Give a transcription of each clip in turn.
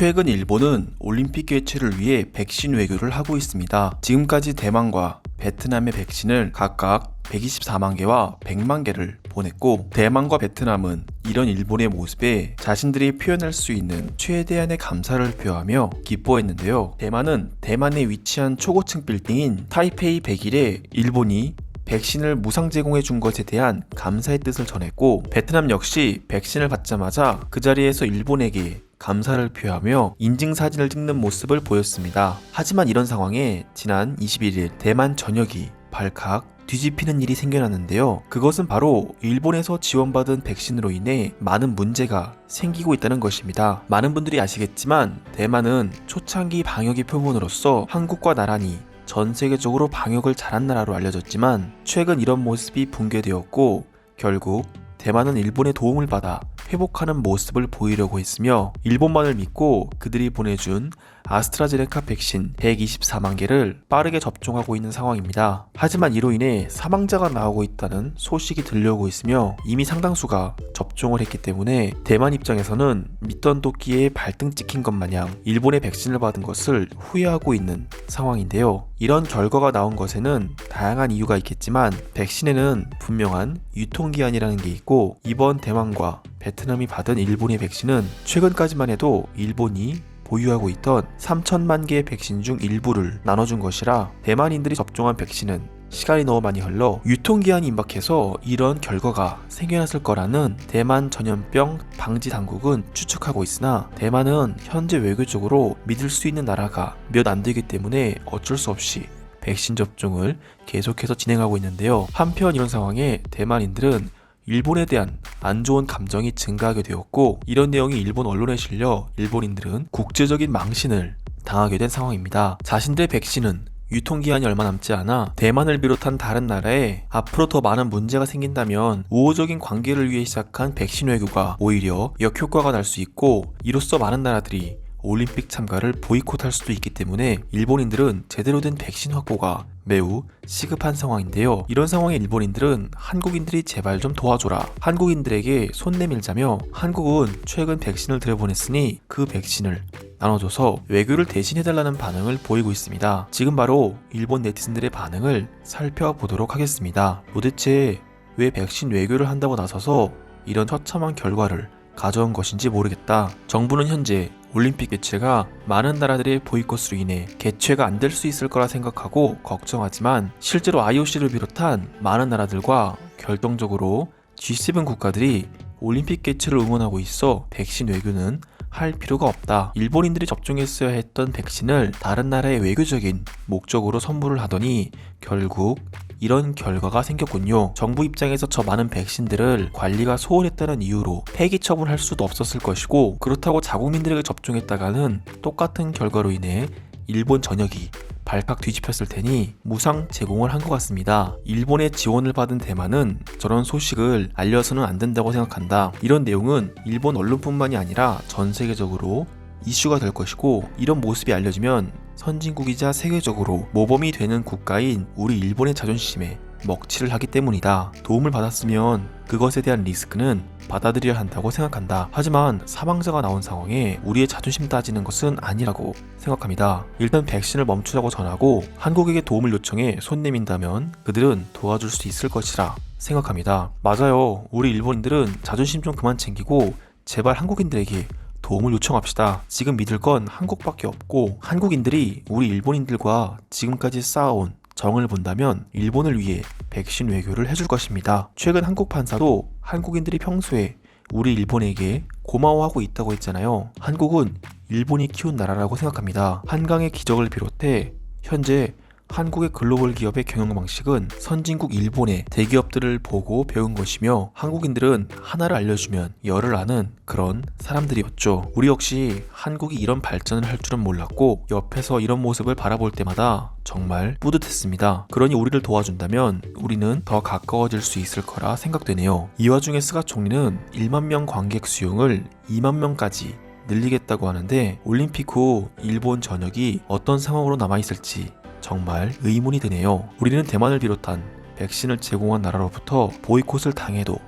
최근 일본은 올림픽 개최를 위해 백신 외교를 하고 있습니다. 지금까지 대만과 베트남의 백신을 각각 124만 개와 100만 개를 보냈고, 대만과 베트남은 이런 일본의 모습에 자신들이 표현할 수 있는 최대한의 감사를 표하며 기뻐했는데요. 대만은 대만에 위치한 초고층 빌딩인 타이페이 101에 일본이 백신을 무상 제공해 준 것에 대한 감사의 뜻을 전했고, 베트남 역시 백신을 받자마자 그 자리에서 일본에게 감사를 표하며 인증사진을 찍는 모습을 보였습니다. 하지만 이런 상황에 지난 21일 대만 전역이 발칵 뒤집히는 일이 생겨났는데요. 그것은 바로 일본에서 지원받은 백신으로 인해 많은 문제가 생기고 있다는 것입니다. 많은 분들이 아시겠지만 대만은 초창기 방역의 표본으로서 한국과 나란히 전 세계적으로 방역을 잘한 나라로 알려졌지만, 최근 이런 모습이 붕괴되었고 결국 대만은 일본의 도움을 받아 회복하는 모습을 보이려고 했으며, 일본만을 믿고 그들이 보내준 아스트라제네카 백신 124만 개를 빠르게 접종하고 있는 상황입니다. 하지만 이로 인해 사망자가 나오고 있다는 소식이 들려오고 있으며, 이미 상당수가 접종을 했기 때문에 대만 입장에서는 믿던 도끼에 발등 찍힌 것 마냥 일본의 백신을 받은 것을 후회하고 있는 상황인데요. 이런 결과가 나온 것에는 다양한 이유가 있겠지만, 백신에는 분명한 유통기한이라는 게 있고, 이번 대만과 베트남이 받은 일본의 백신은 최근까지만 해도 일본이 보유하고 있던 3천만 개의 백신 중 일부를 나눠준 것이라, 대만인들이 접종한 백신은 시간이 너무 많이 흘러 유통기한이 임박해서 이런 결과가 생겨났을 거라는 대만 전염병 방지 당국은 추측하고 있으나, 대만은 현재 외교적으로 믿을 수 있는 나라가 몇 안 되기 때문에 어쩔 수 없이 백신 접종을 계속해서 진행하고 있는데요. 한편 이런 상황에 대만인들은 일본에 대한 안 좋은 감정이 증가하게 되었고, 이런 내용이 일본 언론에 실려 일본인들은 국제적인 망신을 당하게 된 상황입니다. 자신들의 백신은 유통기한이 얼마 남지 않아 대만을 비롯한 다른 나라에 앞으로 더 많은 문제가 생긴다면 우호적인 관계를 위해 시작한 백신 외교가 오히려 역효과가 날 수 있고, 이로써 많은 나라들이 올림픽 참가를 보이콧할 수도 있기 때문에 일본인들은 제대로 된 백신 확보가 매우 시급한 상황인데요. 이런 상황에 일본인들은 한국인들이 제발 좀 도와줘라, 한국인들에게 손 내밀자며 한국은 최근 백신을 들여보냈으니 그 백신을 나눠줘서 외교를 대신해달라는 반응을 보이고 있습니다. 지금 바로 일본 네티즌들의 반응을 살펴보도록 하겠습니다. 도대체 왜 백신 외교를 한다고 나서서 이런 처참한 결과를 가져온 것인지 모르겠다. 정부는 현재 올림픽 개최가 많은 나라들의 보이콧으로 인해 개최가 안 될 수 있을 거라 생각하고 걱정하지만, 실제로 IOC를 비롯한 많은 나라들과 결정적으로 G7 국가들이 올림픽 개최를 응원하고 있어 백신 외교는 할 필요가 없다. 일본인들이 접종했어야 했던 백신을 다른 나라의 외교적인 목적으로 선물을 하더니 결국 이런 결과가 생겼군요. 정부 입장에서 저 많은 백신들을 관리가 소홀했다는 이유로 폐기 처분할 수도 없었을 것이고, 그렇다고 자국민들에게 접종했다가는 똑같은 결과로 인해 일본 전역이 발칵 뒤집혔을 테니 무상 제공을 한 것 같습니다. 일본의 지원을 받은 대만은 저런 소식을 알려서는 안 된다고 생각한다. 이런 내용은 일본 언론뿐만이 아니라 전 세계적으로 이슈가 될 것이고, 이런 모습이 알려지면 선진국이자 세계적으로 모범이 되는 국가인 우리 일본의 자존심에 먹칠을 하기 때문이다. 도움을 받았으면 그것에 대한 리스크는 받아들여야 한다고 생각한다. 하지만 사망자가 나온 상황에 우리의 자존심 따지는 것은 아니라고 생각합니다. 일단 백신을 멈추라고 전하고 한국에게 도움을 요청해 손 내민다면 그들은 도와줄 수 있을 것이라 생각합니다. 맞아요. 우리 일본인들은 자존심 좀 그만 챙기고 제발 한국인들에게 도움을 요청합시다. 지금 믿을 건 한국밖에 없고, 한국인들이 우리 일본인들과 지금까지 쌓아온 정을 본다면 일본을 위해 백신 외교를 해줄 것입니다. 최근 한국 판사도 한국인들이 평소에 우리 일본에게 고마워하고 있다고 했잖아요. 한국은 일본이 키운 나라라고 생각합니다. 한강의 기적을 비롯해 현재 한국의 글로벌 기업의 경영 방식은 선진국 일본의 대기업들을 보고 배운 것이며, 한국인들은 하나를 알려주면 열을 아는 그런 사람들이었죠. 우리 역시 한국이 이런 발전을 할 줄은 몰랐고, 옆에서 이런 모습을 바라볼 때마다 정말 뿌듯했습니다. 그러니 우리를 도와준다면 우리는 더 가까워질 수 있을 거라 생각되네요. 이 와중에 스가 총리는 1만 명 관객 수용을 2만 명까지 늘리겠다고 하는데, 올림픽 후 일본 전역이 어떤 상황으로 남아있을지 정말 의문이 드네요. 우리는 대만을 비롯한 백신을 제공한 나라로부터 보이콧을 당해도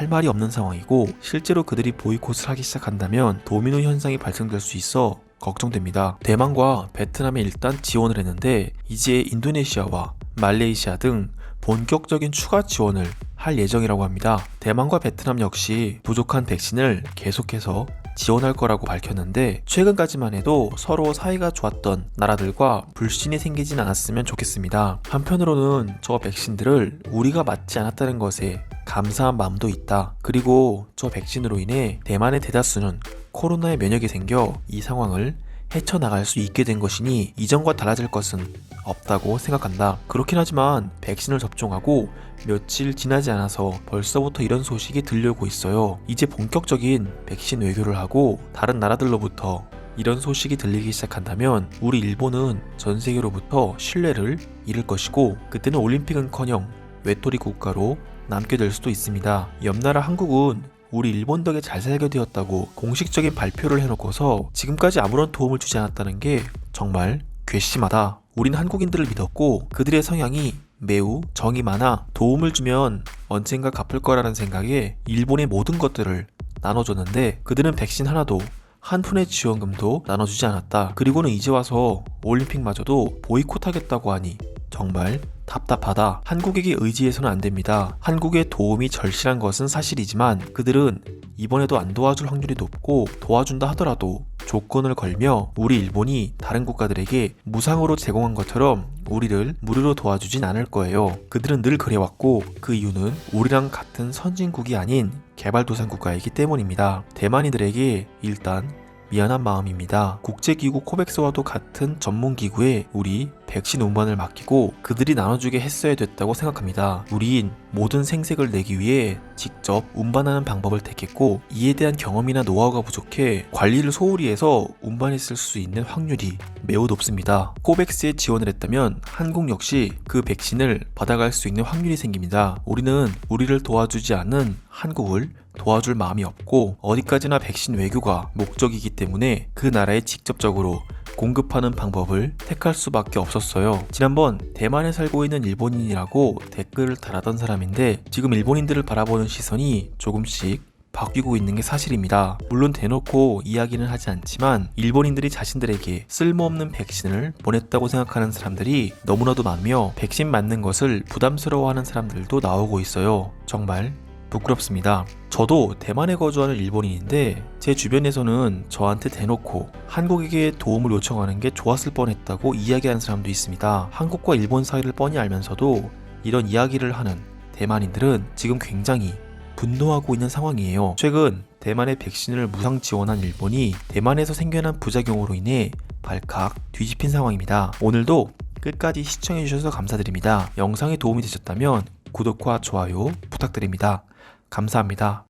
할 말이 없는 상황이고 실제로 그들이 보이콧을 하기 시작한다면 도미노 현상이 발생될 수 있어 걱정됩니다. 대만과 베트남에 일단 지원을 했는데 이제 인도네시아와 말레이시아 등 본격적인 추가 지원을 할 예정이라고 합니다. 대만과 베트남 역시 부족한 백신을 계속해서 지원할 거라고 밝혔는데 최근까지만 해도 서로 사이가 좋았던 나라들과 불신이 생기진 않았으면 좋겠습니다. 한편으로는 저 백신들을 우리가 맞지 않았다는 것에 감사한 마음도 있다. 그리고 저 백신으로 인해 대만의 대다수는 코로나에 면역이 생겨 이 상황을 헤쳐나갈 수 있게 된 것이니 이전과 달라질 것은 없다고 생각한다. 그렇긴 하지만 백신을 접종하고 며칠 지나지 않아서 벌써부터 이런 소식이 들려오고 있어요. 이제 본격적인 백신 외교를 하고 다른 나라들로부터 이런 소식이 들리기 시작한다면 우리 일본은 전 세계로부터 신뢰를 잃을 것이고 그때는 올림픽은커녕 외톨이 국가로 남게 될 수도 있습니다. 옆나라 한국은 우리 일본 덕에 잘 살게 되었다고 공식적인 발표를 해놓고서 지금까지 아무런 도움을 주지 않았다는 게 정말 괘씸하다. 우린 한국인들을 믿었고 그들의 성향이 매우 정이 많아 도움을 주면 언젠가 갚을 거라는 생각에 일본의 모든 것들을 나눠줬는데 그들은 백신 하나도 한 푼의 지원금도 나눠주지 않았다. 그리고는 이제 와서 올림픽마저도 보이콧하겠다고 하니 정말 답답하다. 한국에게 의지해서는 안 됩니다. 한국의 도움이 절실한 것은 사실이지만 그들은 이번에도 안 도와줄 확률이 높고 도와준다 하더라도 조건을 걸며 우리 일본이 다른 국가들에게 무상으로 제공한 것처럼 우리를 무료로 도와주진 않을 거예요. 그들은 늘 그래왔고 그 이유는 우리랑 같은 선진국이 아닌 개발도상국가이기 때문입니다. 대만인들에게 일단 미안한 마음입니다. 국제기구 코백스와도 같은 전문기구에 우리 백신 운반을 맡기고 그들이 나눠주게 했어야 됐다고 생각합니다. 우린 모든 생색을 내기 위해 직접 운반하는 방법을 택했고 이에 대한 경험이나 노하우가 부족해 관리를 소홀히 해서 운반했을 수 있는 확률이 매우 높습니다. 코백스에 지원을 했다면 한국 역시 그 백신을 받아갈 수 있는 확률이 생깁니다. 우리는 우리를 도와주지 않는 한국을 도와줄 마음이 없고 어디까지나 백신 외교가 목적이기 때문에 그 나라에 직접적으로 공급하는 방법을 택할 수밖에 없었어요. 지난번 대만에 살고 있는 일본인이라고 댓글을 달았던 사람인데 지금 일본인들을 바라보는 시선이 조금씩 바뀌고 있는 게 사실입니다. 물론 대놓고 이야기는 하지 않지만 일본인들이 자신들에게 쓸모없는 백신을 보냈다고 생각하는 사람들이 너무나도 많으며 백신 맞는 것을 부담스러워하는 사람들도 나오고 있어요. 정말 부끄럽습니다. 저도 대만에 거주하는 일본인인데 제 주변에서는 저한테 대놓고 한국에게 도움을 요청하는 게 좋았을 뻔했다고 이야기하는 사람도 있습니다. 한국과 일본 사이를 뻔히 알면서도 이런 이야기를 하는 대만인들은 지금 굉장히 분노하고 있는 상황이에요. 최근 대만의 백신을 무상 지원한 일본이 대만에서 생겨난 부작용으로 인해 발칵 뒤집힌 상황입니다. 오늘도 끝까지 시청해주셔서 감사드립니다. 영상이 도움이 되셨다면 구독과 좋아요 부탁드립니다. 감사합니다.